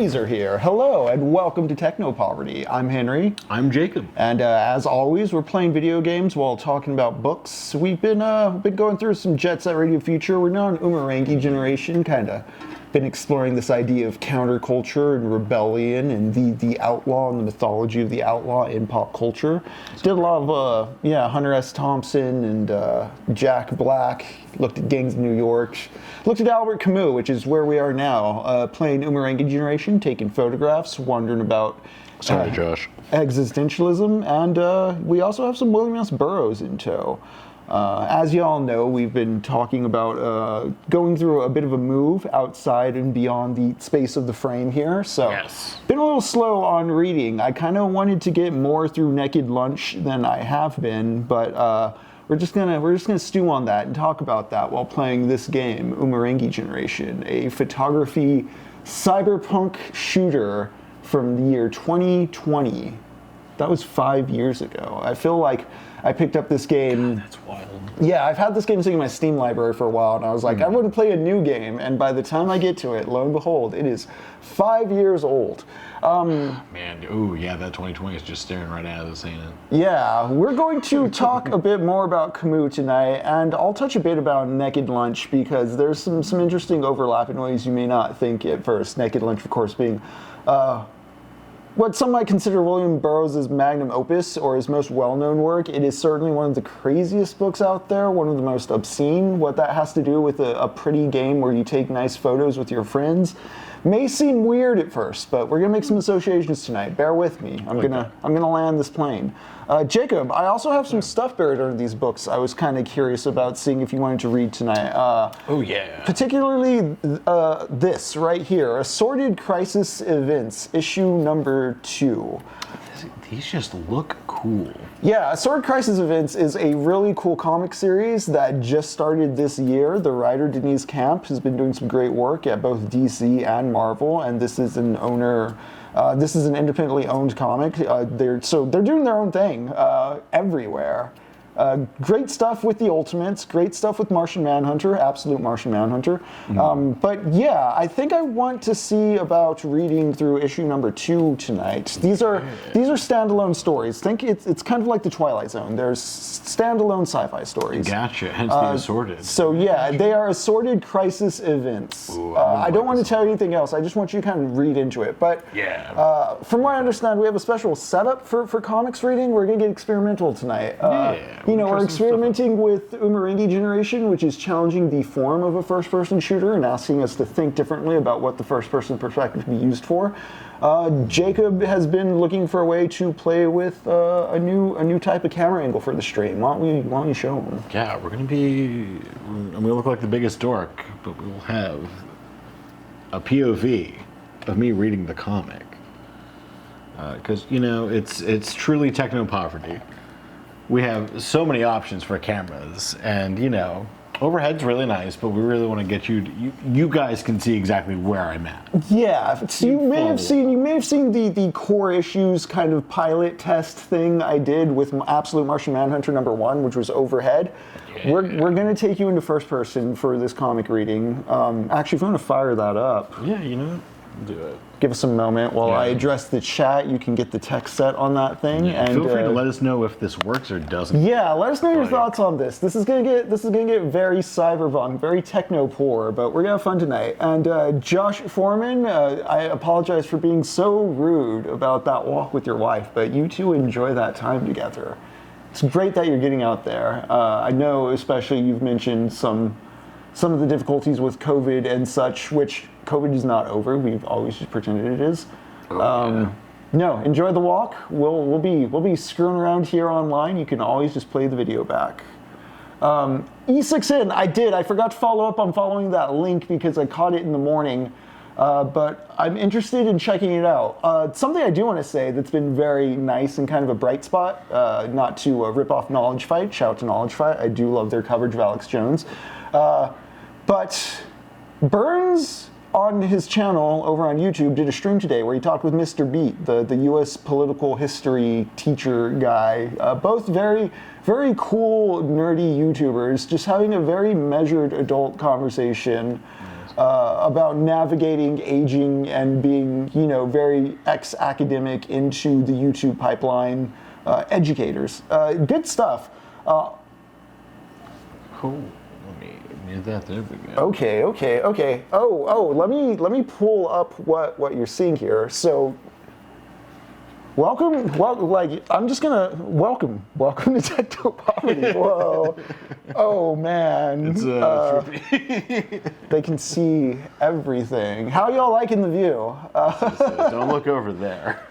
homies are here. Hello and welcome to TechnoPoverty. I'm Henry. I'm Jacob. And as always, we're playing video games while talking about books. We've been going through some Jet Set Radio Future. We're now in Umurangi Generation, kind of been exploring this idea of counterculture and rebellion and the outlaw and the mythology of the outlaw in pop culture. Did a lot of Hunter S. Thompson and Jack Black. Looked at Gangs of New York. Looked at Albert Camus, which is where we are now, playing Umurangi Generation, taking photographs, wondering about existentialism, and we also have some William S. Burroughs in tow. As you all know, we've been talking about going through a bit of a move outside and beyond the space of the frame here, so been a little slow on reading. I kind of wanted to get more through Naked Lunch than I have been, but we're just gonna stew on that and talk about that while playing this game, Umurangi Generation, a photography cyberpunk shooter from the year 2020. That was 5 years ago. I feel like I picked up this game. God, that's wild. Yeah, I've had this game sitting in my Steam library for a while, and I was like, I want to play a new game, and by the time I get to it, lo and behold, it is 5 years old. Man, ooh, yeah, that 2020 is just staring right at us, ain't it? Yeah, we're going to talk a bit more about Camus tonight, and I'll touch a bit about Naked Lunch, because there's some interesting overlap in ways you may not think at first. Naked Lunch, of course, being what some might consider William Burroughs' magnum opus, or his most well-known work. It is certainly one of the craziest books out there, one of the most obscene. What that has to do with a pretty game where you take nice photos with your friends may seem weird at first, but we're gonna make some associations tonight. Bear with me. I'm gonna land this plane. Jacob, I also have some stuff buried under these books. I was kind of curious about seeing if you wanted to read tonight. Oh yeah. Particularly this right here, Assorted Crisis Events, issue number 2. These just look cool. Yeah, Assorted Crisis Events is a really cool comic series that just started this year. The writer, Deniz has been doing some great work at both DC and Marvel, and this is an independently owned comic. They're doing their own thing everywhere. Great stuff with the Ultimates, great stuff with Martian Manhunter, absolute Martian Manhunter. But yeah, I think I want to see about reading through issue number 2 tonight. These are standalone stories. Think it's kind of like the Twilight Zone. There's standalone sci-fi stories. Gotcha, hence the assorted. So yeah, they are assorted crisis events. Ooh, I don't want to tell you anything else. I just want you to kind of read into it. But from what I understand, we have a special setup for comics reading. We're gonna get experimental tonight. We're experimenting with Umurangi Generation, which is challenging the form of a first-person shooter and asking us to think differently about what the first-person perspective can be used for. Jacob has been looking for a way to play with a new type of camera angle for the stream. Why don't you show him? Yeah, we're gonna look like the biggest dork, but we'll have a POV of me reading the comic. Because it's truly TechnoPoverty. We have so many options for cameras, and overhead's really nice, but we really want to get you guys can see exactly where I'm at. Yeah, so you may have seen the core issues kind of pilot test thing I did with Absolute Martian Manhunter #1, which was overhead. Yeah. We're going to take you into first person for this comic reading. Actually, if you want to fire that up. Yeah, do it. Give us a moment while I address the chat. You can get the text set on that thing, and feel free to let us know if this works or doesn't. Yeah, let us know your thoughts on this. This is gonna get very cyberpunk, very techno-poor, but we're gonna have fun tonight. And Josh Foreman, I apologize for being so rude about that walk with your wife, but you two enjoy that time together. It's great that you're getting out there. I know, especially you've mentioned some of the difficulties with COVID and such, which COVID is not over. We've always just pretended it is. No, enjoy the walk. We'll be screwing around here online. You can always just play the video back. E6N, I forgot to follow up on following that link because I caught it in the morning. But I'm interested in checking it out. Something I do want to say that's been very nice and kind of a bright spot, not to rip off Knowledge Fight, shout out to Knowledge Fight. I do love their coverage of Alex Jones. But Burns on his channel over on YouTube did a stream today where he talked with Mr. Beat, the US political history teacher guy. Both very, very cool, nerdy YouTubers, just having a very measured adult conversation. about navigating aging and being, very ex-academic into the YouTube pipeline educators. Good stuff. Cool. Let me mute that. There we go. Okay. Let me pull up what you're seeing here. So, welcome. I'm just gonna welcome to TechnoPoverty. Whoa. Oh man. It's trippy. They can see everything. How y'all liking the view? Don't look over there.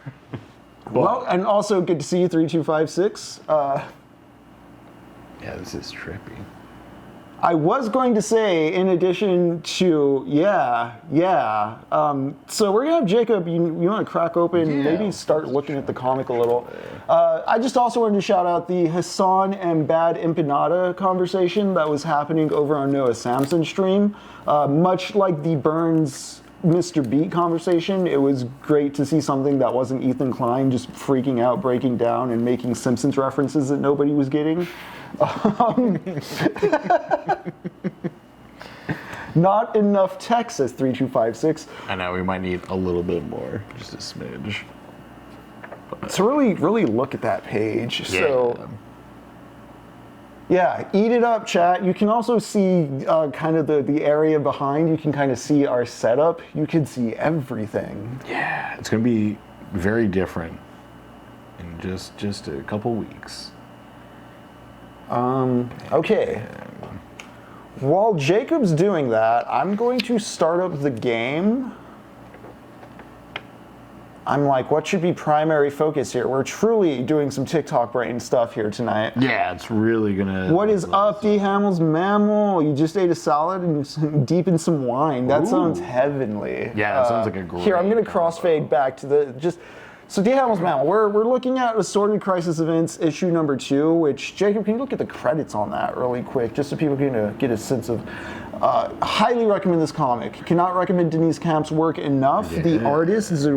Well, and also good to see you, 3256. Yeah, this is trippy. I was going to say, in addition to, so we're gonna have Jacob, you wanna crack open, maybe start looking at the comic a little. I just also wanted to shout out the Hassan and Bad Empanada conversation that was happening over on Noah Samson's stream. Much like the Burns Mr. Beat conversation, it was great to see something that wasn't Ethan Klein just freaking out, breaking down, and making Simpsons references that nobody was getting. Not enough text, says 3256. I know, we might need a little bit more, just a smidge. So really look at that page. Yeah. So, yeah, eat it up, chat. You can also see kind of the area behind. You can kind of see our setup. You can see everything. Yeah, it's going to be very different in just a couple weeks. Okay. While Jacob's doing that, I'm going to start up the game. I'm like, what should be primary focus here? We're truly doing some TikTok brain stuff here tonight. Yeah, it's really gonna... What is up, D. Hamill's mammal? You just ate a salad and deep in some wine. That sounds heavenly. Yeah, that sounds like a great... Here, I'm gonna crossfade back to the... So, D. Hamill's mammal, we're looking at Assorted Crisis Events issue number 2, which, Jacob, can you look at the credits on that really quick, just so people can get a sense of... highly recommend this comic. Cannot recommend Deniz Camp's work enough. Yeah. The artist is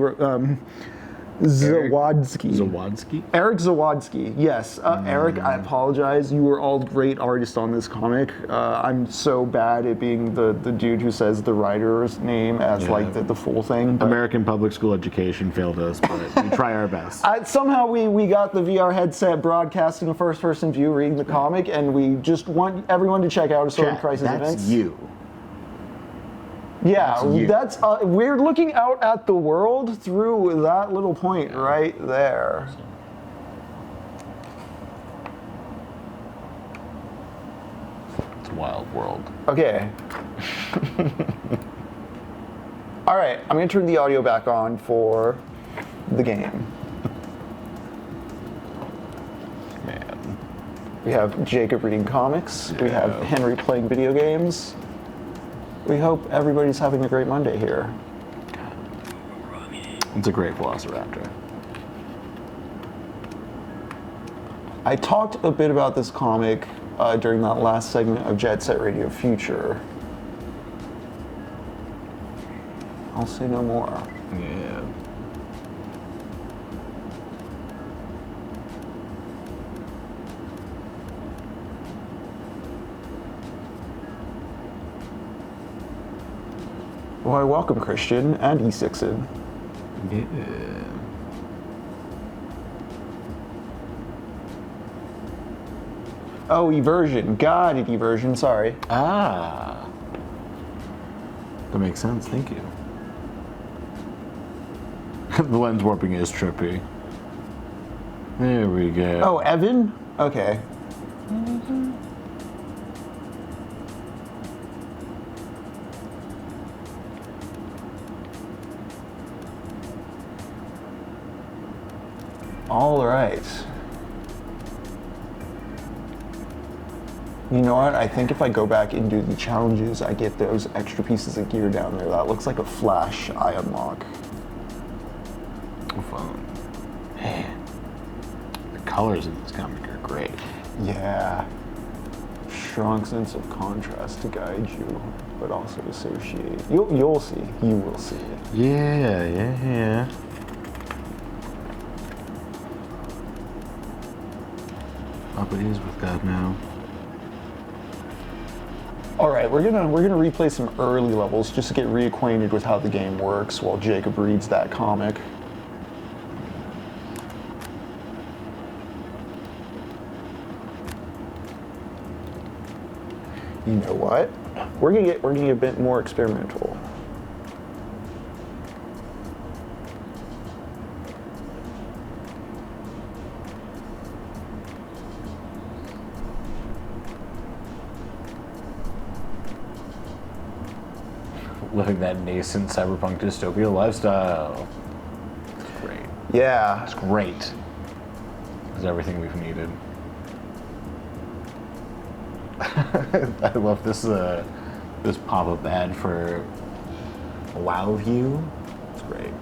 Zawadzki? Eric Zawadzki, yes. Eric, I apologize. You were all great artists on this comic. I'm so bad at being the dude who says the writer's name as like the full thing. But American public school education failed us, but we try our best. Somehow we got the VR headset broadcasting a first-person view, reading the comic, and we just want everyone to check out Assorted Crisis Events. That's you. Yeah, that's we're looking out at the world through that little point right there. It's a wild world. Okay. All right, I'm gonna turn the audio back on for the game. Man. We have Jacob reading comics. Yeah. We have Henry playing video games. We hope everybody's having a great Monday here. It's a great Velociraptor. I talked a bit about this comic during that last segment of Jet Set Radio Future. I'll say no more. Yeah. Why, welcome, Christian and E6id. Yeah. Oh, eversion. Got it, eversion. Sorry. Ah. That makes sense. Thank you. The lens warping is trippy. There we go. Oh, Evan? Okay. All right. You know what? I think if I go back and do the challenges, I get those extra pieces of gear down there. That looks like a flash I unlock. Fun. Man. The colors in this comic are great. Yeah. Strong sense of contrast to guide you, but also associate. You'll see. You will see. Yeah. Up it is with God now. All right, we're gonna replay some early levels just to get reacquainted with how the game works while Jacob reads that comic. You know what? We're gonna get a bit more experimental. Living that nascent cyberpunk dystopia lifestyle. It's great. Yeah. It's great. It's everything we've needed. I love this pop-up ad for Wow View. It's great.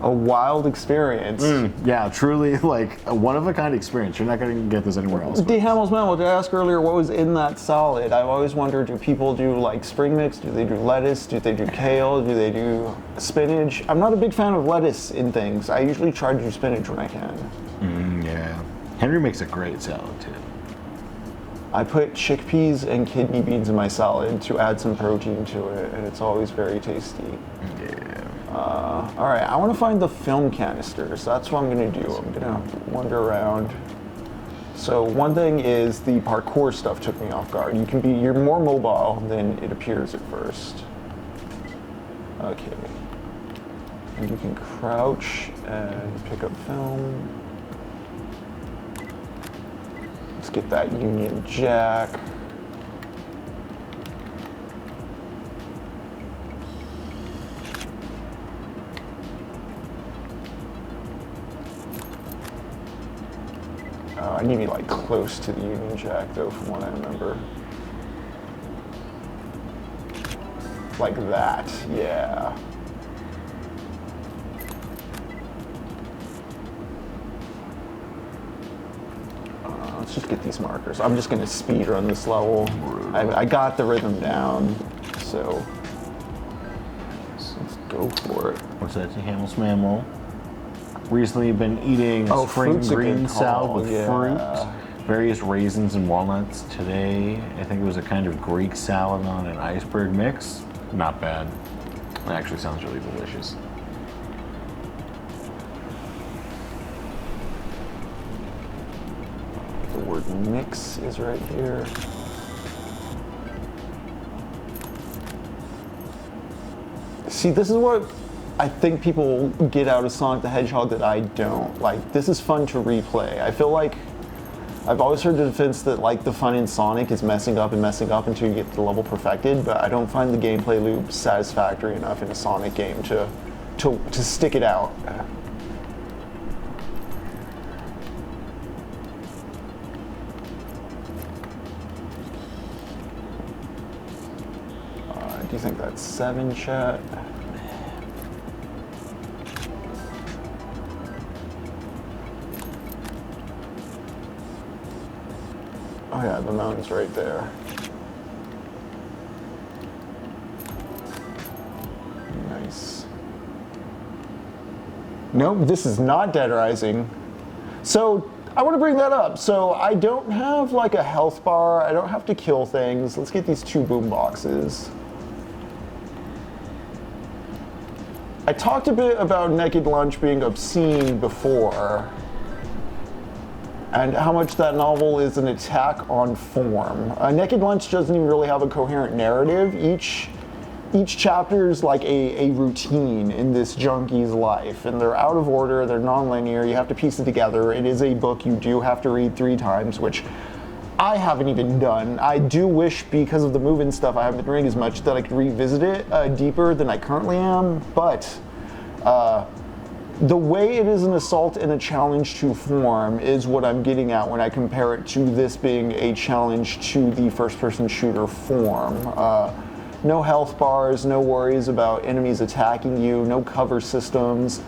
A wild experience. Yeah, truly like a one-of-a-kind experience. You're not going to get this anywhere else. D. Hamels Memo, did I ask earlier what was in that salad? I've always wondered, do people do like spring mix? Do they do lettuce? Do they do kale? Do they do spinach? I'm not a big fan of lettuce in things. I usually try to do spinach when I can. Yeah. Henry makes a great salad too. I put chickpeas and kidney beans in my salad to add some protein to it, and it's always very tasty. Yeah. All right, I want to find the film canisters. That's what I'm going to do. I'm going to wander around. So one thing is the parkour stuff took me off guard. You're more mobile than it appears at first. Okay. And you can crouch and pick up film. Let's get that Union Jack. I need to be like close to the Union Jack though, from what I remember. Like that, yeah. Let's just get these markers. I'm just gonna speed run this level. I got the rhythm down, so let's go for it. What's that? Hamels Mammal. Recently been eating spring green salad with fruit, various raisins and walnuts. Today, I think it was a kind of Greek salad on an iceberg mix. Not bad. It actually sounds really delicious. The word mix is right here. See, this is what I think people get out of Sonic the Hedgehog that I don't. Like, this is fun to replay. I feel like I've always heard the defense that like the fun in Sonic is messing up until you get the level perfected, but I don't find the gameplay loop satisfactory enough in a Sonic game to stick it out. Do you think that's 7, chat? Oh yeah, the mountain's right there. Nice. Nope, this is not Dead Rising. So, I want to bring that up. So, I don't have like a health bar. I don't have to kill things. Let's get these 2 boom boxes. I talked a bit about Naked Lunch being obscene before, and how much that novel is an attack on form. Naked Lunch doesn't even really have a coherent narrative. Each chapter is like a routine in this junkie's life, and they're out of order, they're non-linear, you have to piece it together. It is a book you do have to read 3 times, which I haven't even done. I do wish, because of the move-in stuff I haven't been reading as much, that I could revisit it deeper than I currently am, but the way it is an assault and a challenge to form is what I'm getting at when I compare it to this being a challenge to the first-person shooter form. No health bars, no worries about enemies attacking you, no cover systems,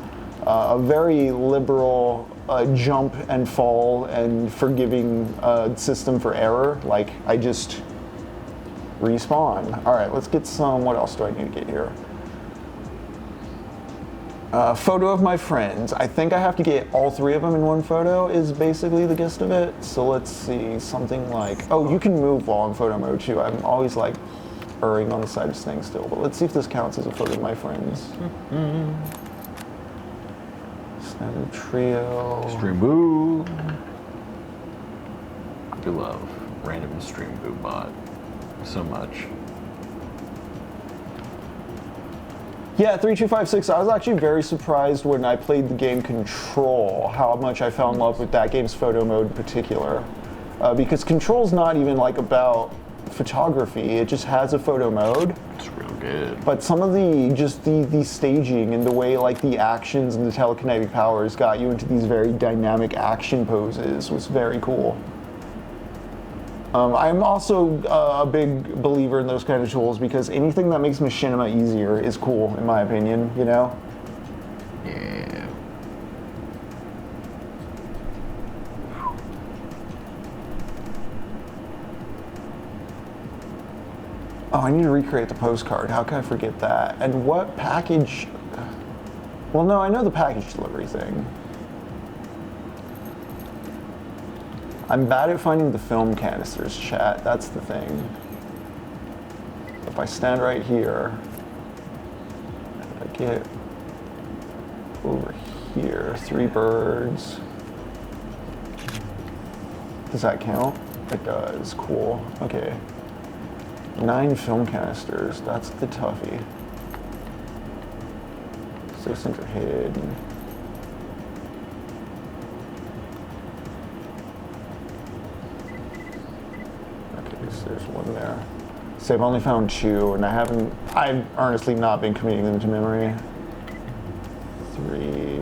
a very liberal jump and fall and forgiving system for error. Like, I just respawn. All right, let's get some, what else do I need to get here? Photo of my friends. I think I have to get all 3 of them in one photo is basically the gist of it. So let's see, something like, oh, you can move while in photo mode too. I'm always like erring on the side of staying still, but let's see if this counts as a photo of my friends. Standard trio. Stream Boo. I do love random Stream Boo bot so much. Yeah, 3256, I was actually very surprised when I played the game Control, how much I fell in love with that game's photo mode in particular. Because Control's not even like about photography, it just has a photo mode. It's real good. But some of the staging and the way like the actions and the telekinetic powers got you into these very dynamic action poses was very cool. I'm also a big believer in those kind of tools because anything that makes machinima easier is cool, in my opinion, you know? Yeah. Oh, I need to recreate the postcard. How can I forget that? And what package? Well, no, I know the package delivery thing. I'm bad at finding the film canisters, chat. That's the thing. If I stand right here, and I get over here, 3 birds. Does that count? It does. Cool. Okay. 9 film canisters. That's the toughie. 6 things are hidden. There's one there. So I've only found 2, and I've earnestly not been committing them to memory. 3.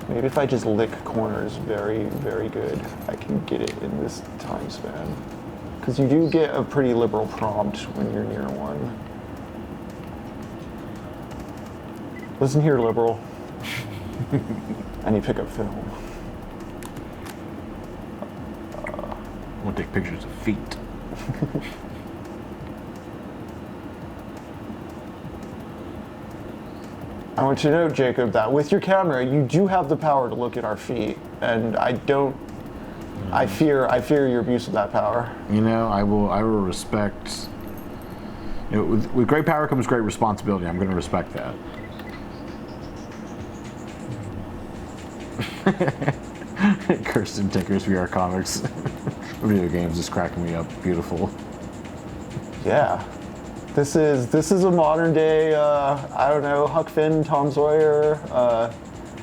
Maybe if I just lick corners very, very good, I can get it in this time span. Because you do get a pretty liberal prompt when you're near one. Listen here, liberal. I need to pick up film. I want to take pictures of feet. I want you to know, Jacob, that with your camera, you do have the power to look at our feet, and I fear your abuse of that power. You know, I will respect. You know, with great power comes great responsibility. I'm going to respect that. Kirsten Tinker's VR comics. Video games is cracking me up. Beautiful. Yeah. This is a modern day, I don't know, Huck Finn, Tom Sawyer,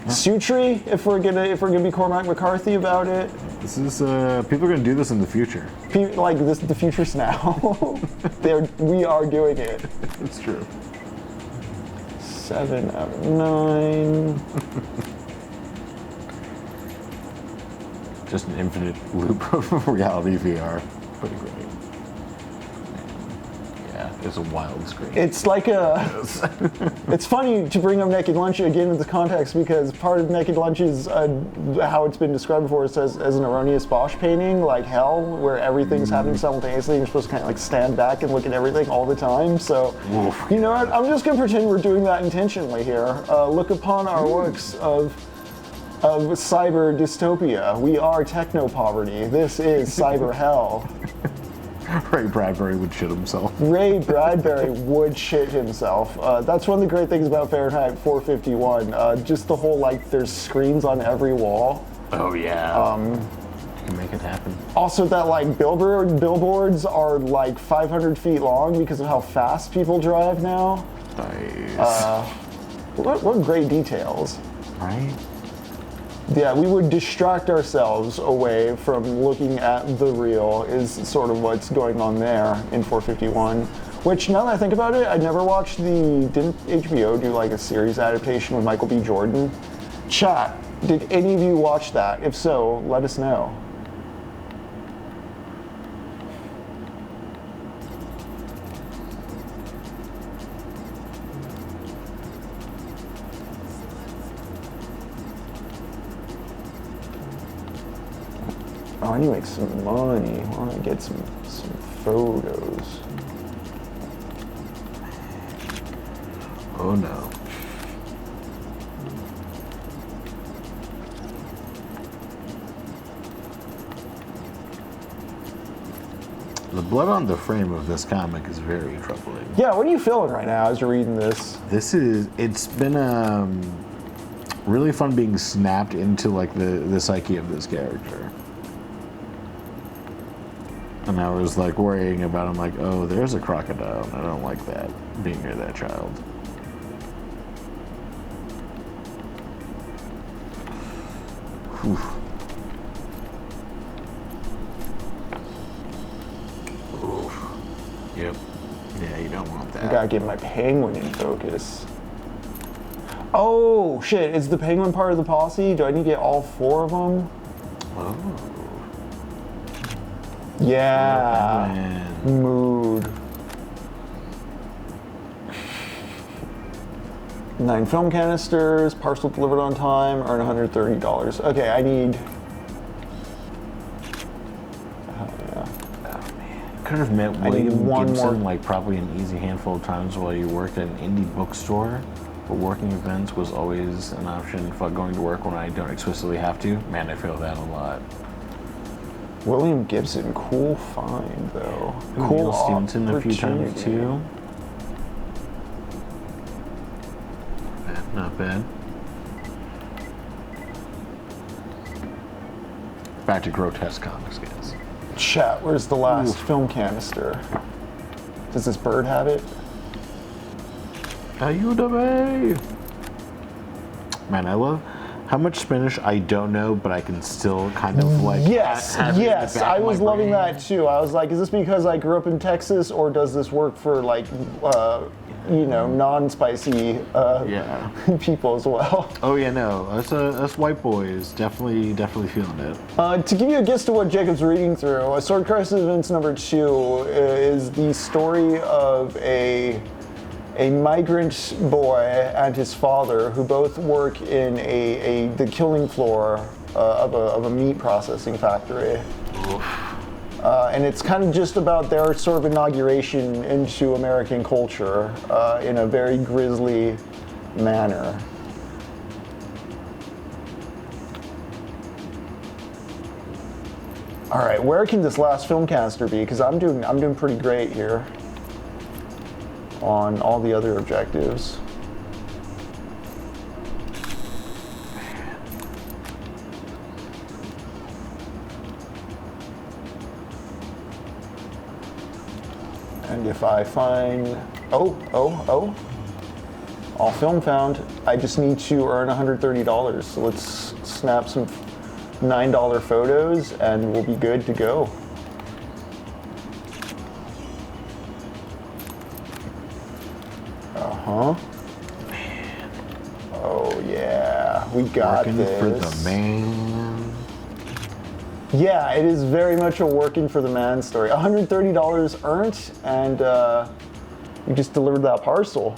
Sutri, if we're gonna be Cormac McCarthy about it. This is people are gonna do this in the future. Like this, the future's now. We are doing it. It's true. 7 out of 9. Just an infinite loop of reality VR. Pretty great. Yeah, it's a wild screen. It's like it's funny to bring up Naked Lunch again in this context because part of Naked Lunch is how it's been described before as an erroneous Bosch painting, like hell, where everything's happening simultaneously and you're supposed to kind of like stand back and look at everything all the time. So, you know what? I'm just going to pretend we're doing that intentionally here. Look upon our works of cyber dystopia. We are TechnoPoverty. This is cyber hell. Ray Bradbury would shit himself. Ray Bradbury would shit himself. That's one of the great things about Fahrenheit 451. Just the whole, like, there's screens on every wall. Oh, yeah. You can make it happen. Also that, like, billboards are, like, 500 feet long because of how fast people drive now. Nice. What great details. Right? Yeah, we would distract ourselves away from looking at the real is sort of what's going on there in 451. Which, now that I think about it, I never watched didn't HBO do like a series adaptation with Michael B. Jordan? Chat, did any of you watch that? If so, let us know. Oh, I need to make some money. I want to get some photos. Oh no. The blood on the frame of this comic is very troubling. Yeah, what are you feeling right now as you're reading this? It's been really fun being snapped into like the psyche of this character. And I was like worrying about him, like, oh, there's a crocodile. I don't like that, being near that child. Whew. Oof. Yep. Yeah, you don't want that. I gotta get my penguin in focus. Oh, shit, is the penguin part of the posse? Do I need to get all 4 of them? Oh. Yeah. Mood. 9 film canisters, parcel delivered on time, earn $130. Okay, I need... Oh, yeah. Oh, man. Could have met I need William one Gibson more. like probably an easy handful of times while you worked at an indie bookstore, but working events was always an option for going to work when I don't explicitly have to. Man, I feel that a lot. William Gibson, cool find, though. Ooh, Cool Neil Stevenson a few times, opportunity. too. Not bad. Back to grotesque comics, guys. Chat, where's the last film canister? Does this bird have it? Ayúdame! Man, I love how much Spanish I don't know, but I can still kind of like. Yes, have it in the yes, back I of my was loving brain. that too. I was like, is this because I grew up in Texas, or does this work for like, non-spicy Yeah. people as well? Oh yeah, no, us white boys definitely feeling it. To give you a gist of what Jacob's reading through, Assorted Crisis Events number 2 is the story of a migrant boy and his father who both work in the killing floor of a meat processing factory. And it's kind of just about their sort of inauguration into American culture in a very grisly manner. All right, where can this last film canister be? Because I'm doing pretty great here on all the other objectives. And if I find, all film found, I just need to earn $130. So let's snap some $9 photos and we'll be good to go. Uh-huh. Oh yeah, we got Working this. for the man. Yeah, it is very much a working for the man story. $130 earned, and you just delivered that parcel.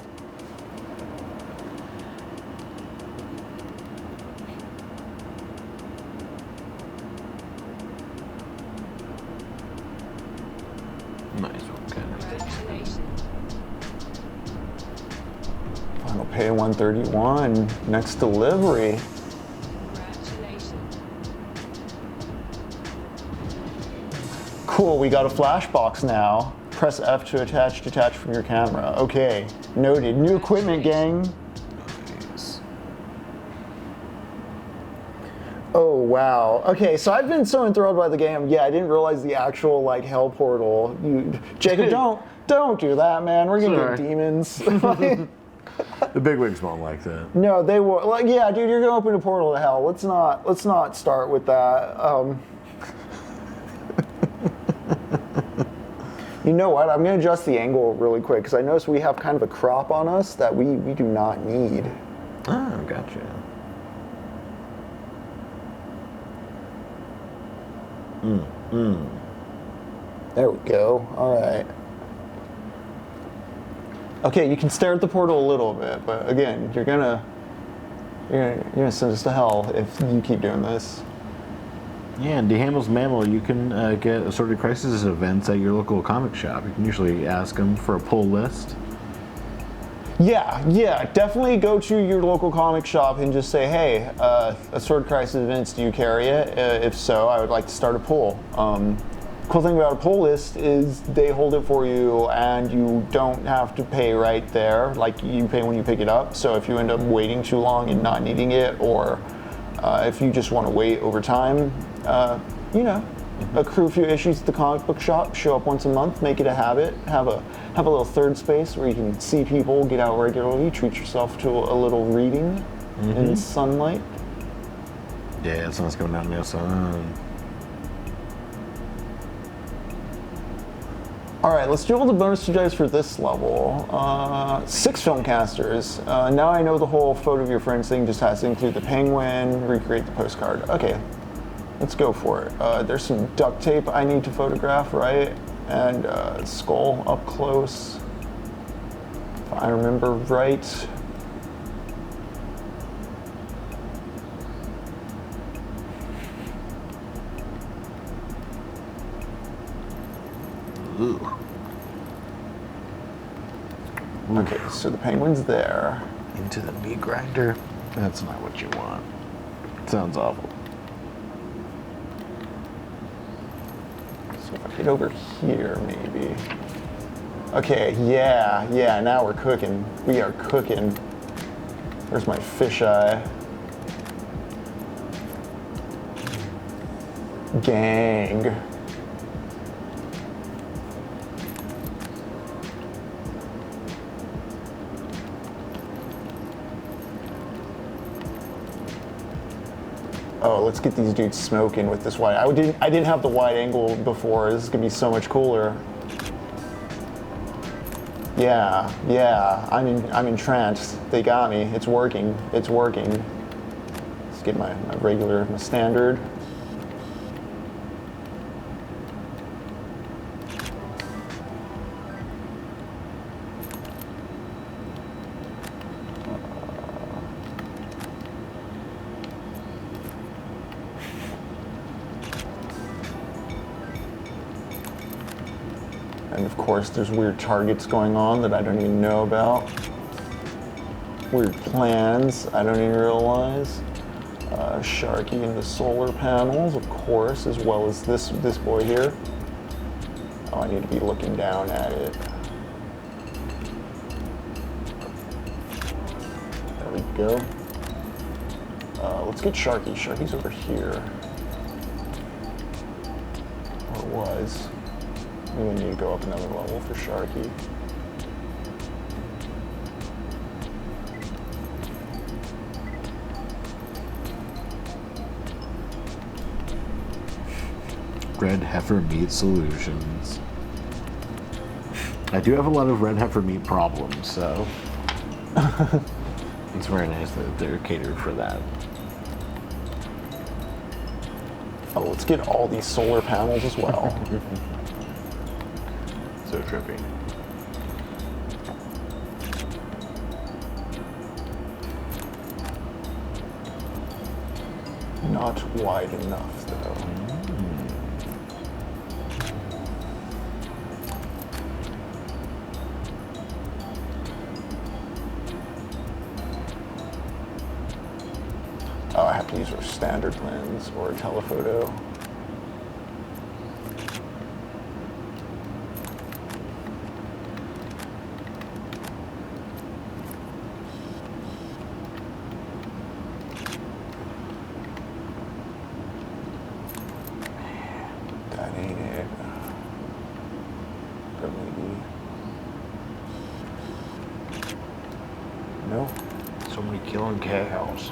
Nice one, Congratulations. Final pay 131. Next delivery. Congratulations. Cool, we got a flash box now. Press F to attach detach from your camera. Okay, noted. New equipment, gang. Nice. Oh wow. Okay, so I've been so enthralled by the game. Yeah, I didn't realize the actual like hell portal. Jacob, don't do that, man. We're gonna Sorry. get demons. The bigwigs won't like that. No, they will. Like, yeah, dude, you're gonna open a portal to hell. Let's not start with that. You know what? I'm gonna adjust the angle really quick because I noticed we have kind of a crop on us that we do not need. Oh, gotcha. There we go. All right. Okay, you can stare at the portal a little bit, but again, you're gonna send us to hell if you keep doing this. Yeah, and DeHamel's Mammal, you can get Assorted Crisis events at your local comic shop. You can usually ask them for a pull list. Yeah, definitely go to your local comic shop and just say, hey, Assorted Crisis events, do you carry it? If so, I would like to start a pool. cool thing about a pull list is they hold it for you and you don't have to pay right there. Like you pay when you pick it up. So if you end up waiting too long and not needing it, or if you just want to wait over time, accrue a few issues at the comic book shop, show up once a month, make it a habit, have a little third space where you can see people, get out regularly, treat yourself to a little reading in sunlight. Yeah, the sun's coming down the sun. All right, let's do all the bonus dice for this level. 6 film casters. Now I know the whole photo of your friends thing just has to include the penguin, recreate the postcard. Okay, let's go for it. There's some duct tape I need to photograph, right? And skull up close, if I remember right. Ooh. Okay, so the penguin's there. Into the meat grinder? That's not what you want. Sounds awful. So if I get over here, maybe. Okay, yeah, now we're cooking. We are cooking. Where's my fisheye? Gang. Oh, let's get these dudes smoking with this wide. I didn't have the wide angle before. This is gonna be so much cooler. Yeah, I'm entranced. They got me. It's working. It's working. Let's get my standard. And of course, there's weird targets going on that I don't even know about. Weird plans I don't even realize. Sharky in the solar panels, of course, as well as this boy here. Oh, I need to be looking down at it. There we go. Let's get Sharky. Sharky's over here. Or was. We need to go up another level for Sharky. Red heifer meat solutions. I do have a lot of red heifer meat problems, so it's very nice that they're catered for that. Oh, let's get all these solar panels as well. So trippy. Not wide enough, though. Oh, I have to use a standard lens or a telephoto. That ain't it. But maybe. No. So many killing cows.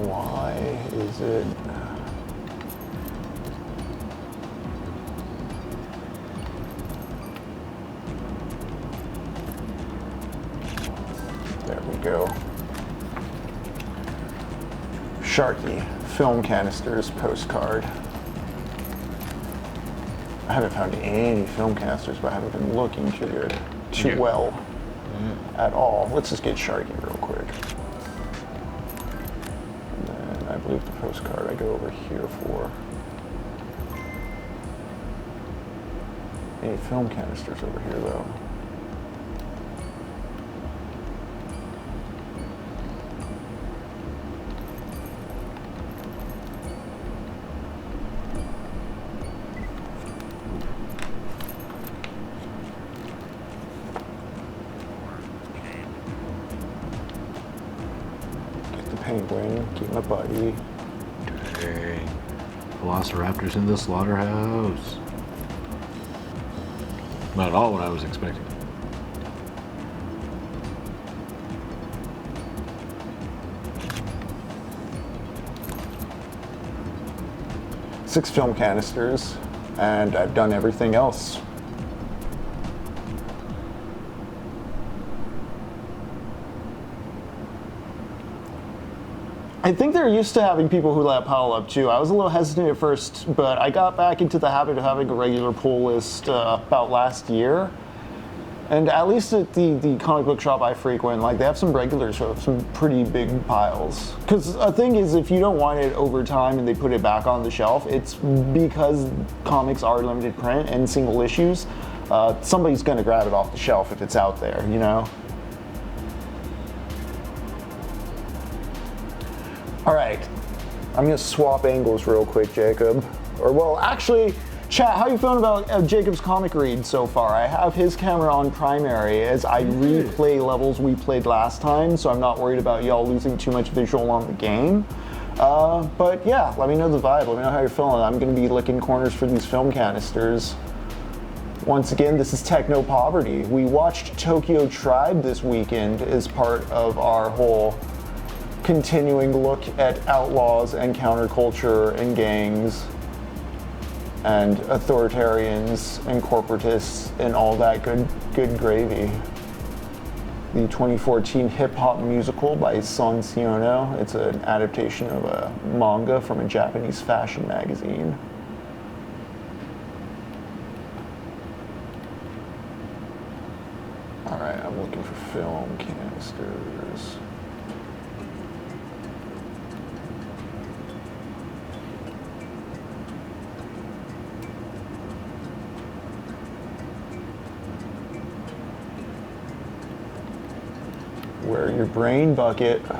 Why is it? There we go. Sharky, film canisters, postcard. I haven't found any film canisters, but I haven't been looking too well at all. Let's just get Sharky real quick. And then I believe the postcard I go over here for. Any film canisters over here though? penguin. Keep my buddy. Dang. Velociraptors in the slaughterhouse. Not at all what I was expecting. Six film canisters, and I've done everything else. I think they're used to having people who let pile up too. I was a little hesitant at first, but I got back into the habit of having a regular pull list about last year. And at least at the comic book shop I frequent, like they have some regulars who have some pretty big piles. Because the thing is, if you don't want it over time and they put it back on the shelf, it's because comics are limited print and single issues. Somebody's going to grab it off the shelf if it's out there, you know? All right, I'm going to swap angles real quick, Jacob. Or, well, actually, chat, how you feeling about Jacob's comic read so far? I have his camera on primary as I replay levels we played last time, so I'm not worried about y'all losing too much visual on the game. But yeah, let me know the vibe. Let me know how you're feeling. I'm going to be licking corners for these film canisters. Once again, this is TechnoPoverty. We watched Tokyo Tribe this weekend as part of our whole continuing look at outlaws and counterculture and gangs and authoritarians and corporatists and all that good gravy. The 2014 hip-hop musical by Son Siono. It's an adaptation of a manga from a Japanese fashion magazine. All right, I'm looking for film canisters. Where your brain bucket. This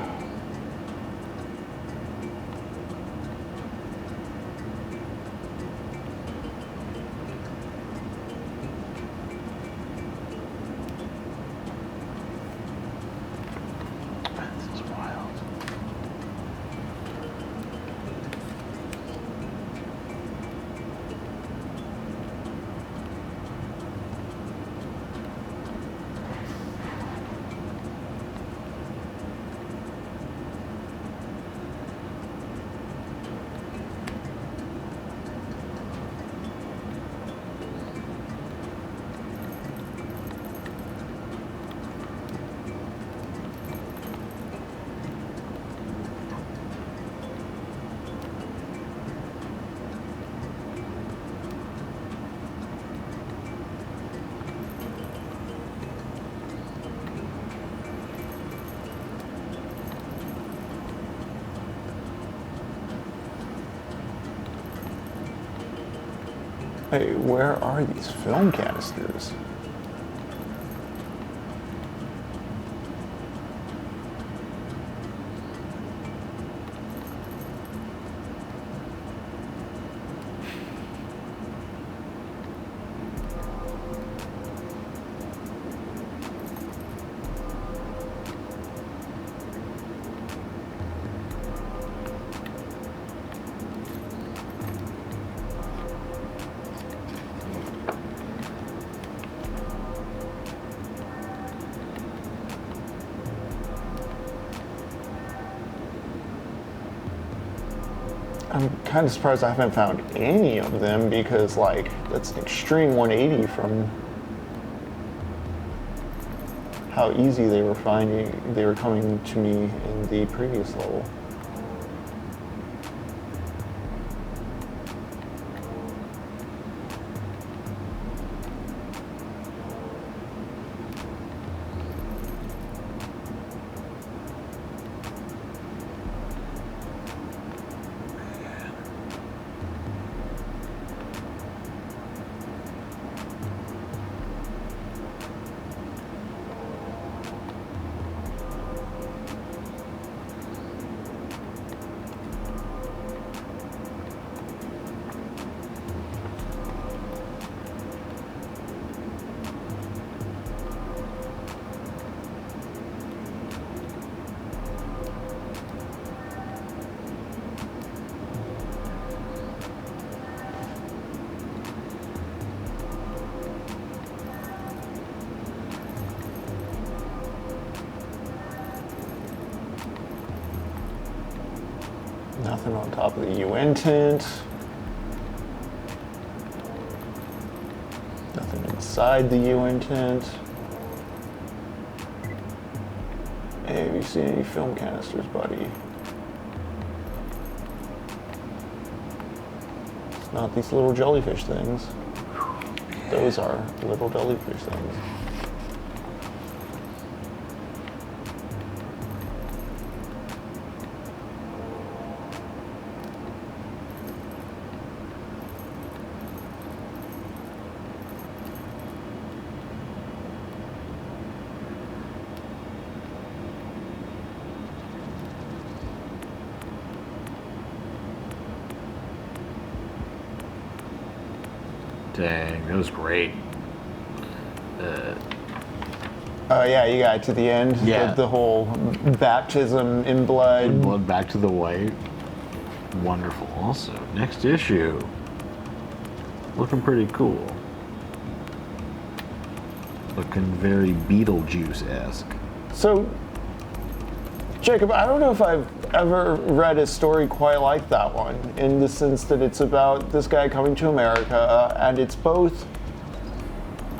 is wild. Hey, where are these film canisters? I'm kind of surprised I haven't found any of them because, like, that's an extreme 180 from how easy they were coming to me in the previous level. Nothing on top of the UN tent. Nothing inside the UN tent. Hey, have you seen any film canisters, buddy? It's not these little jellyfish things. Those are little jellyfish things. Dang, that was great. Yeah, you got to the end. Yeah. The whole baptism in blood. Blood back to the white. Wonderful. Also, next issue. Looking pretty cool. Looking very Beetlejuice-esque. So, Jacob, I don't know if I've ever read a story quite like that one, in the sense that it's about this guy coming to America, and it's both,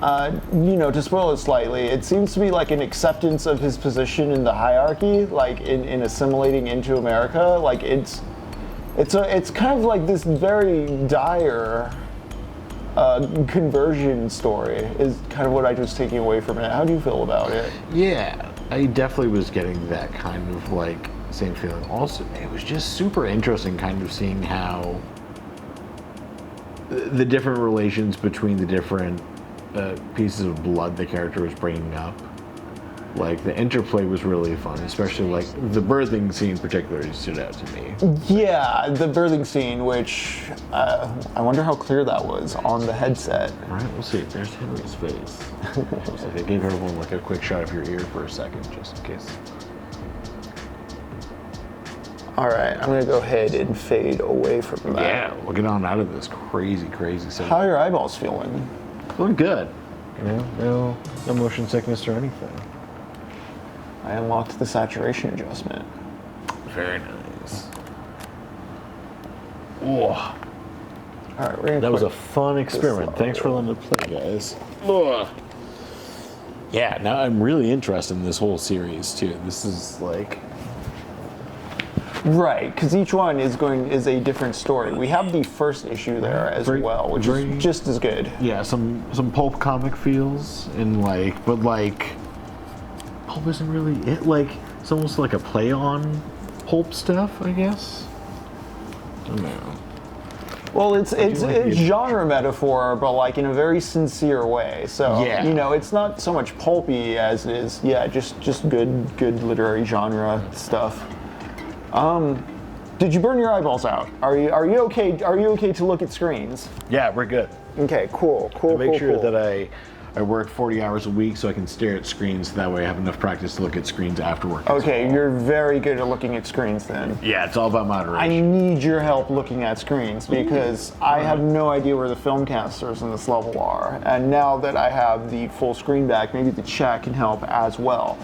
to spoil it slightly, it seems to be like an acceptance of his position in the hierarchy, like in assimilating into America. Like it's kind of like this very dire conversion story is kind of what I was taking away from it. How do you feel about it? Yeah, I definitely was getting that kind of like same feeling. Also, it was just super interesting kind of seeing how the different relations between the different pieces of blood the character was bringing up. Like, the interplay was really fun, especially like the birthing scene particularly stood out to me. Yeah, the birthing scene, which I wonder how clear that was on the headset. All right, we'll see. There's Henry's face. Looks like I gave everyone like a quick shot of your ear for a second, just in case. All right, I'm gonna go ahead and fade away from that. Yeah, we'll get on out of this crazy scene. How are your eyeballs feeling? Feeling good. No motion sickness or anything. I unlocked the saturation adjustment. Very nice. Oh, All right, we're gonna that was a quit fun experiment. Thanks for letting it play, guys. Ugh. Yeah, now I'm really interested in this whole series too. This is like, Right, because each one is a different story. We have the first issue there as well, which is just as good. yeah, some pulp comic feels and like, but like, pulp isn't really it. Like, it's almost like a play on pulp stuff, I guess. I don't know. Well, it's like the- genre metaphor, but like in a very sincere way. So Yeah. it's not so much pulpy as it is, just good literary genre stuff. Did you burn your eyeballs out? Are you okay? Are you okay to look at screens? Yeah, we're good. Okay, cool. I make sure that I work 40 hours a week so I can stare at screens. That way I have enough practice to look at screens after work. Okay, you're very good at looking at screens then. Yeah, it's all about I moderation. need your help looking at screens because I have no idea where the film casters in this level are. And now that I have the full screen back, maybe the chat can help as well.